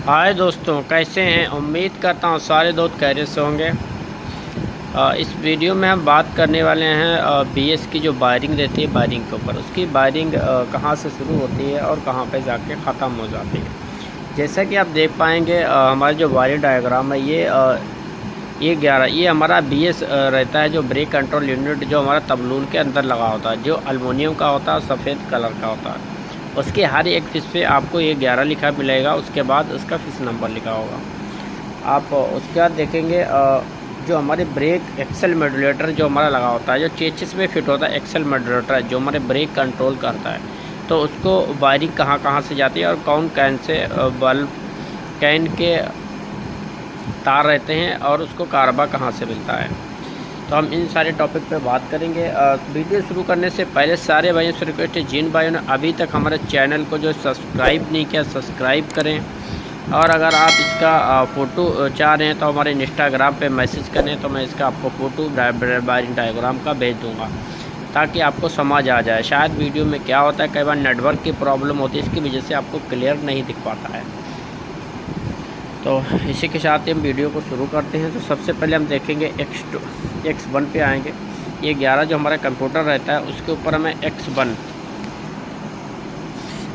हाय दोस्तों, कैसे हैं। उम्मीद करता हूँ सारे दोस्त खैरियत से होंगे। इस वीडियो में हम बात करने वाले हैं बीएस की जो वायरिंग रहती है वायरिंग के ऊपर। उसकी वायरिंग कहाँ से शुरू होती है और कहाँ पे जाके ख़त्म हो जाती है। जैसा कि आप देख पाएंगे हमारा जो वायरिंग डायग्राम है ये 11 ये हमारा बीएस रहता है, जो ब्रेक कंट्रोल यूनिट जो हमारा तबलून के अंदर लगा होता है, जो एल्युमिनियम का होता है, सफ़ेद कलर का होता है। उसके हर एक फिश पे आपको ये 11 लिखा मिलेगा। उसके बाद उसका फिश नंबर लिखा होगा। आप उसके बाद देखेंगे जो हमारे ब्रेक एक्सेल मॉड्यूलेटर जो हमारा लगा होता है, जो चेचिस में फिट होता है, एक्सेल मॉड्यूलेटर जो हमारे ब्रेक कंट्रोल करता है, तो उसको वायरिंग कहाँ कहाँ से जाती है और कौन कैन से बल्ब कैन के तार रहते हैं और उसको कारबा कहाँ से मिलता है। तो हम इन सारे टॉपिक पे बात करेंगे। वीडियो शुरू करने से पहले सारे भाइयों से रिक्वेस्ट है, जिन भाइयों ने अभी तक हमारे चैनल को जो सब्सक्राइब नहीं किया सब्सक्राइब करें। और अगर आप इसका फ़ोटो चाह रहे हैं तो हमारे इंस्टाग्राम पे मैसेज करें, तो मैं इसका आपको फ़ोटो वायरिंग डायग्राम का भेज दूँगा ताकि आपको समझ आ जाए। शायद वीडियो में क्या होता है, कई बार नेटवर्क की प्रॉब्लम होती है, इसकी वजह से आपको क्लियर नहीं दिख पाता है। तो इसी के साथ ही हम वीडियो को शुरू करते हैं। तो सबसे पहले हम देखेंगे X1 पे आएंगे। ये 11 जो हमारा कंप्यूटर रहता है उसके ऊपर हमें X1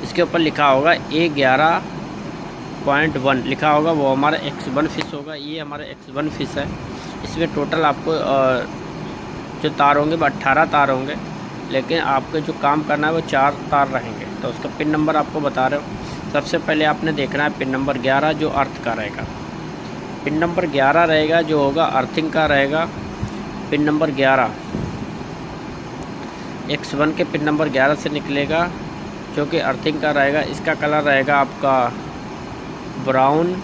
इसके ऊपर लिखा होगा A11.1 लिखा होगा, वो हमारा X1 फिश होगा। ये हमारा X1 फिश है। इसमें टोटल आपको जो तार होंगे वो 18 तार होंगे, लेकिन आपको जो काम करना है वो 4 तार रहेंगे। तो उसका पिन नंबर आपको बता रहे हो। सबसे पहले आपने देखना है पिन नंबर 11 जो अर्थ का रहेगा। पिन नंबर 11 रहेगा जो होगा अर्थिंग का रहेगा। पिन नंबर 11 X1 के पिन नंबर 11 से निकलेगा जो कि अर्थिंग का रहेगा। इसका कलर रहेगा आपका ब्राउन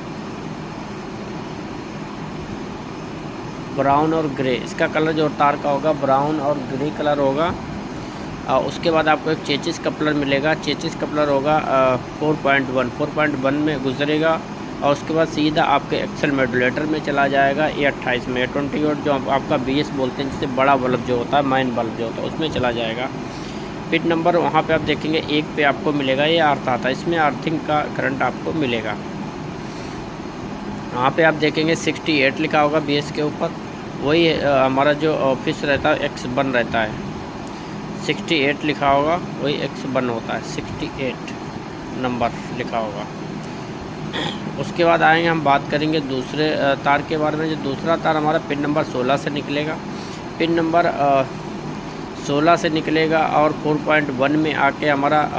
और ग्रे। इसका कलर जो तार का होगा ब्राउन और ग्रे कलर होगा। उसके बाद आपको एक चेचिस कपलर मिलेगा। चेचिस कपलर होगा 4.1 में गुजरेगा और उसके बाद सीधा आपके एक्सेल मॉड्यूलेटर में चला जाएगा। ये 28 में 20 वोल्ट जो आपका बीएस बोलते हैं, जिससे बड़ा बल्ब जो होता है, मेन बल्ब जो होता है, उसमें चला जाएगा। पिन नंबर वहाँ पे आप देखेंगे 1 पे आपको मिलेगा, ये अर्थ आता है, इसमें अर्थिंग का करंट आपको मिलेगा। वहाँ पे आप देखेंगे 68 लिखा होगा बीएस के ऊपर। वही हमारा जो ऑफिस रहता है X1 रहता है। 68 लिखा होगा, वही X1 होता है, 68 नंबर लिखा होगा। उसके बाद आएंगे, हम बात करेंगे दूसरे तार के बारे में। जो दूसरा तार हमारा पिन नंबर 16 से निकलेगा। पिन नंबर 16 से निकलेगा और 4.1 में आके हमारा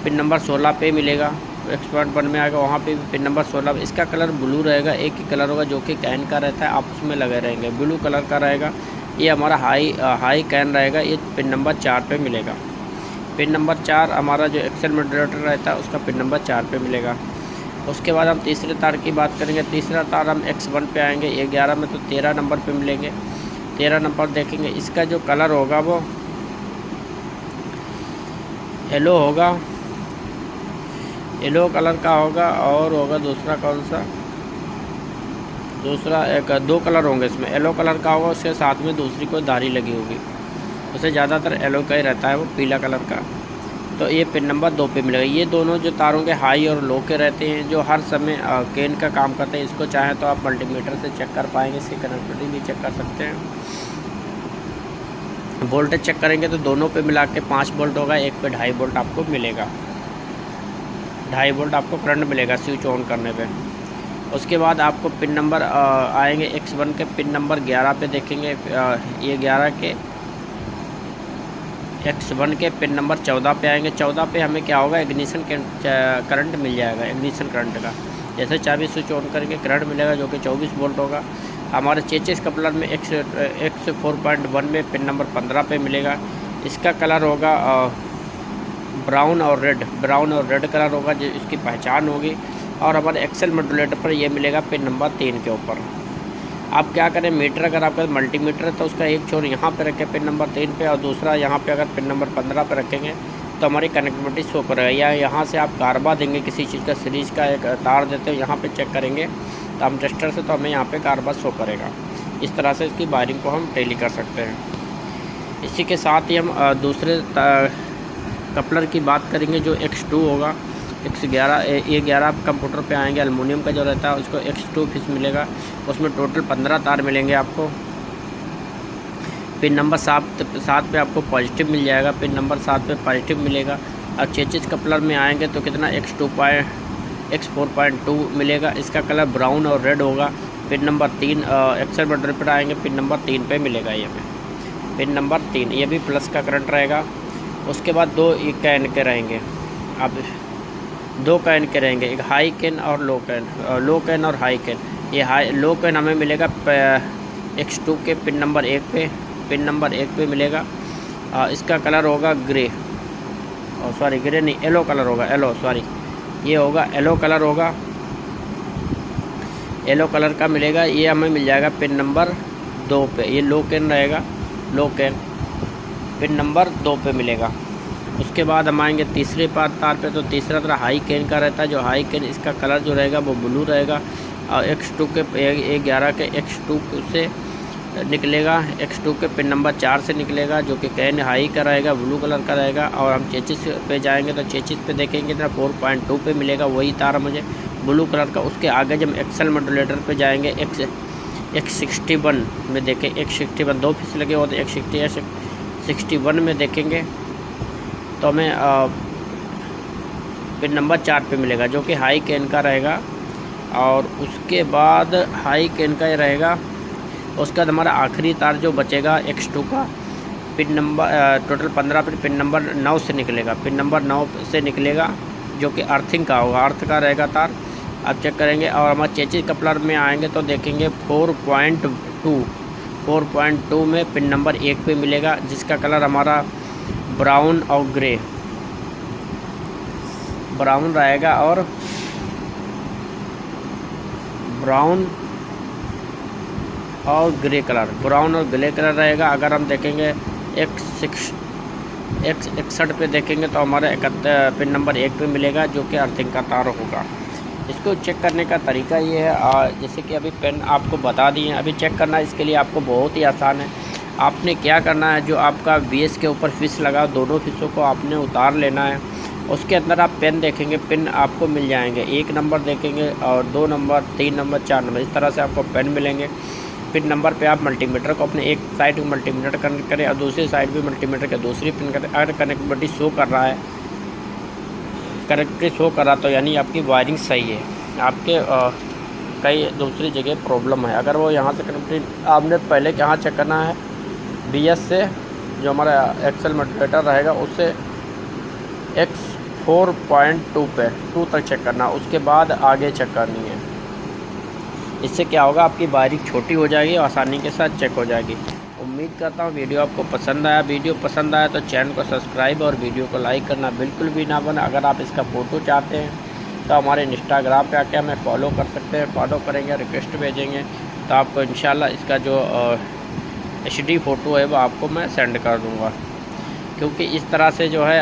पिन नंबर 16 पे मिलेगा। X.1 में आएगा, वहाँ पे पिन नंबर 16। इसका कलर ब्लू रहेगा, एक ही कलर होगा जो कि कैन का रहता है, आप उसमें लगे रहेंगे, ब्लू कलर का रहेगा। ये हमारा हाई कैन रहेगा, ये पिन नंबर 4 पे मिलेगा। पिन नंबर 4 हमारा जो एक्सेल मॉड्यूलेटर रहता है उसका पिन नंबर 4 पे मिलेगा। उसके बाद हम तीसरे तार की बात करेंगे। तीसरा तार हम X1 पे आएंगे। ये 11 में तो 13 नंबर पे मिलेंगे। 13 नंबर देखेंगे, इसका जो कलर होगा वो येलो होगा, येलो कलर का होगा। और होगा दूसरा कौन सा, दूसरा एक 2 कलर होंगे इसमें, येलो कलर का होगा, उसके साथ में दूसरी कोई धारी लगी होगी। उसे ज़्यादातर येलो का ही रहता है, वो पीला कलर का। तो ये पिन नंबर 2 पे मिलेगा। ये दोनों जो तारों के हाई और लो के रहते हैं, जो हर समय केन का काम करते हैं। इसको चाहें तो आप मल्टीमीटर से चेक कर पाएंगे, इसकी कनेक्टिविटी भी चेक कर सकते हैं। वोल्टेज चेक करेंगे तो दोनों पे मिला के 5 वोल्ट होगा, एक पे 2.5 वोल्ट आपको मिलेगा। 2.5 वोल्ट आपको करंट मिलेगा स्विच ऑन करने पे। उसके बाद आपको पिन नंबर आएंगे X1 के पिन नंबर 11 पे देखेंगे। ये 11 के X1 के पिन नंबर 14 पे आएंगे। 14 पे हमें क्या होगा, इग्निशन करंट मिल जाएगा, इग्निशन करंट का। जैसे चाबी स्विच ऑन करेंगे करंट मिलेगा जो कि 24 वोल्ट होगा। हमारे चेचिस कपलर में X4.1 में पिन नंबर 15 पे मिलेगा। इसका कलर होगा ब्राउन और रेड कलर होगा, जो इसकी पहचान होगी। और हमारे एक्सेल मॉड्यूलेटर पर ये मिलेगा पिन नंबर 3 के ऊपर। आप क्या करें, मीटर अगर आपका मल्टीमीटर है तो उसका एक छोर यहाँ पे रखें पिन नंबर 3 पे, और दूसरा यहाँ पे अगर पिन नंबर 15 पे रखेंगे तो हमारी कनेक्टिविटी शो करेगा। या यहाँ से आप कारबा देंगे, किसी चीज़ का सीरीज का एक तार देते हो, यहाँ पे चेक करेंगे तो हम टेस्टर से, तो हमें यहाँ पे कारबा शो करेगा। इस तरह से इसकी वायरिंग को हम टैली कर सकते हैं। इसी के साथ ही हम दूसरे कपलर की बात करेंगे जो X2 होगा। X11 A11 कंप्यूटर पे आएंगे, एलुमिनियम का जो रहता है उसको X2 फिश मिलेगा, उसमें टोटल 15 तार मिलेंगे आपको। पिन नंबर 7 पे आपको पॉजिटिव मिल जाएगा, पिन नंबर 7 पे पॉजिटिव मिलेगा। अब चेचिस कपलर में आएंगे तो कितना X4.2 मिलेगा, इसका कलर ब्राउन और रेड होगा। पिन नंबर 3 एक्सेल बटन पर आएंगे, पिन नंबर 3 पे मिलेगा ये हमें, पिन नंबर 3, ये भी प्लस का करंट रहेगा। उसके बाद 2 कैन के रहेंगे, अब 2 कैन के रहेंगे, एक हाई कैन और लो कैन और हाई कैन। ये लो कैन हमें मिलेगा X2 के पिन नंबर 1 पे, पिन नंबर 1 पे मिलेगा। इसका कलर होगा ग्रे, और सॉरी ग्रे नहीं, येलो कलर होगा, ये होगा येलो कलर होगा, येलो कलर का मिलेगा। ये हमें मिल जाएगा पिन नंबर 2 पे, ये लो कैन रहेगा, लो कैन पिन नंबर 2 पे मिलेगा। उसके बाद हम आएंगे तीसरे तार पे, तो तीसरा तार हाई कैन का रहता है, जो हाई कैन इसका कलर जो रहेगा वो ब्लू रहेगा, और X2 के A11 के X2 से निकलेगा, X2 के पिन नंबर 4 से निकलेगा, जो कि कैन हाई का रहेगा, ब्लू कलर का रहेगा। और हम चेचिस पे जाएंगे तो चेचिस पे देखेंगे तो 4.2 पे मिलेगा, वही तार मुझे ब्लू कलर का। उसके आगे जब एक्सेल मॉड्यूलेटर पे जाएंगे X61 में देखें, X61 2 फिश लगे होते, X61 में देखेंगे तो हमें पिन नंबर 4 पे मिलेगा, जो कि हाई कैन का रहेगा। और उसके बाद हाई कैन का ही रहेगा। उसके बाद हमारा आखिरी तार जो बचेगा X2 का, pin number total 15 pin number 9 से निकलेगा, पिन नंबर 9 से निकलेगा, जो कि अर्थिंग का होगा, अर्थ का रहेगा तार। अब चेक करेंगे और हमारे चेचिस कपलर में आएंगे तो देखेंगे 4.2 में पिन नंबर 1 पे मिलेगा, जिसका कलर हमारा ब्राउन और ग्रे, ब्राउन रहेगा और ब्राउन और ग्रे कलर, ब्राउन और ग्रे कलर रहेगा। अगर हम देखेंगे X61 पे देखेंगे तो हमारा पिन नंबर 1 पे मिलेगा, जो कि अर्थिंग का तार होगा। इसको चेक करने का तरीका ये है, जैसे कि अभी पेन आपको बता दिए, अभी चेक करना इसके लिए आपको बहुत ही आसान है। आपने क्या करना है, जो आपका BS के ऊपर फिश लगा, दोनों फिशों को आपने उतार लेना है। उसके अंदर आप पेन देखेंगे, पिन आपको मिल जाएंगे, 1 नंबर देखेंगे और 2 नंबर, 3 नंबर, 4 नंबर, इस तरह से आपको पेन मिलेंगे। पिन नंबर पे आप मल्टीमीटर को अपने एक साइड मल्टीमीटर कनेक्ट करें और दूसरी साइड भी मल्टीमीटर के दूसरी पिन करें। अगर कनेक्टिविटी शो कर रहा है, कनेक्टिविटी शो कर रहा तो यानी आपकी वायरिंग सही है, आपके कई दूसरी जगह प्रॉब्लम है। अगर वो यहाँ से कनेक्टिविटी आपने पहले कहाँ चेक करना है, BS से जो हमारा एक्सेल मॉड्यूलेटर रहेगा उससे X4.2 पे 2 तक चेक करना, उसके बाद आगे चेक करनी है। इससे क्या होगा, आपकी वायरिंग छोटी हो जाएगी, आसानी के साथ चेक हो जाएगी। उम्मीद करता हूँ वीडियो आपको पसंद आया। वीडियो पसंद आया तो चैनल को सब्सक्राइब और वीडियो को लाइक करना बिल्कुल भी ना भूलें। अगर आप इसका फ़ोटो चाहते हैं तो हमारे इंस्टाग्राम पे आके हमें फॉलो कर सकते हैं, फॉलो करेंगे, रिक्वेस्ट भेजेंगे तो आपको इंशाल्लाह इसका जो HD फ़ोटो है वो आपको मैं सेंड कर दूँगा। क्योंकि इस तरह से जो है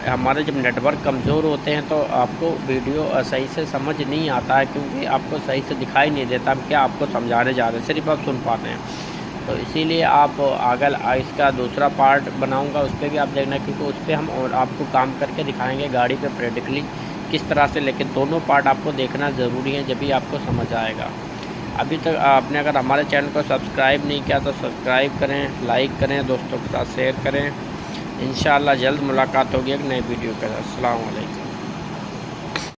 हमारे जब नेटवर्क कमज़ोर होते हैं तो आपको वीडियो सही से समझ नहीं आता है, क्योंकि आपको सही से दिखाई नहीं देता हम क्या आपको समझाने जा रहे हैं, सिर्फ आप सुन पाते हैं। तो इसीलिए आप अगर इसका दूसरा पार्ट बनाऊंगा उस पर भी आप देखना, क्योंकि उस पर हम और आपको काम करके दिखाएंगे गाड़ी पे प्रैक्टिकली किस तरह से, लेकिन दोनों पार्ट आपको देखना ज़रूरी है, जब भी आपको समझ आएगा। अभी तक आपने अगर हमारे चैनल को सब्सक्राइब नहीं किया तो सब्सक्राइब करें, लाइक करें, दोस्तों के साथ शेयर करें। इंशाअल्लाह जल्द मुलाकात होगी एक नई वीडियो के साथ। अस्सलाम वालेकुम।